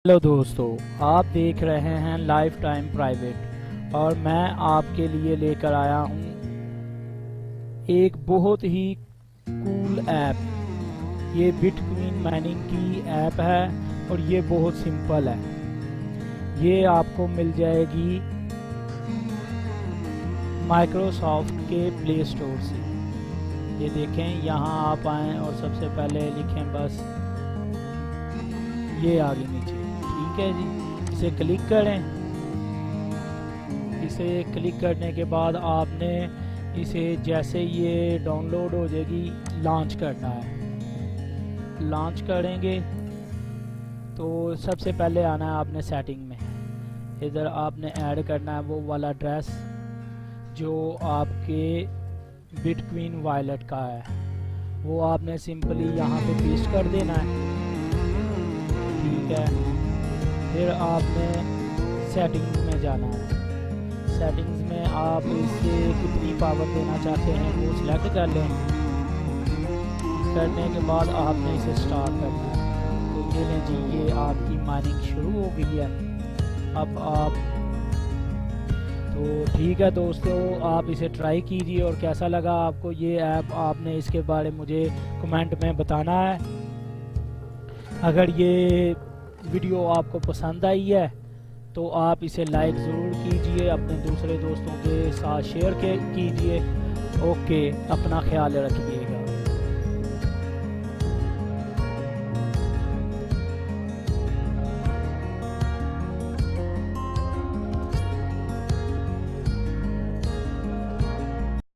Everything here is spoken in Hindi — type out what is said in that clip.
हेलो दोस्तों, आप देख रहे हैं लाइफ टाइम प्राइवेट और मैं आपके लिए लेकर आया हूँ एक बहुत ही कूल ऐप। ये बिटकॉइन माइनिंग की ऐप है और ये बहुत सिंपल है। ये आपको मिल जाएगी माइक्रोसॉफ्ट के प्ले स्टोर से। ये देखें, यहाँ आप आएँ और सबसे पहले लिखें बस ये आगे नीचे, ठीक है जी। इसे क्लिक करें। इसे क्लिक करने के बाद आपने इसे जैसे ये डाउनलोड हो जाएगी लॉन्च करना है। लॉन्च करेंगे तो सबसे पहले आना है आपने सेटिंग में। इधर आपने ऐड करना है वो वाला एड्रेस जो आपके बिटकॉइन वॉलेट का है। वो आपने सिंपली यहाँ पे पेस्ट कर देना है, ठीक है। फिर आपने सेटिंग्स में जाना है। सेटिंग्स में आप इसे कितनी पावर देना चाहते हैं वो सिलेक्ट कर लें। करने के बाद आपने इसे स्टार्ट करना है। तो ये लें जी, ये आपकी माइनिंग शुरू हो गई है। अब आप तो ठीक है दोस्तों, आप इसे ट्राई कीजिए और कैसा लगा आपको ये ऐप, आपने इसके बारे में मुझे कमेंट में बताना है। अगर ये वीडियो आपको पसंद आई है तो आप इसे लाइक ज़रूर कीजिए, अपने दूसरे दोस्तों के साथ शेयर कीजिए। ओके, अपना ख्याल रखिए।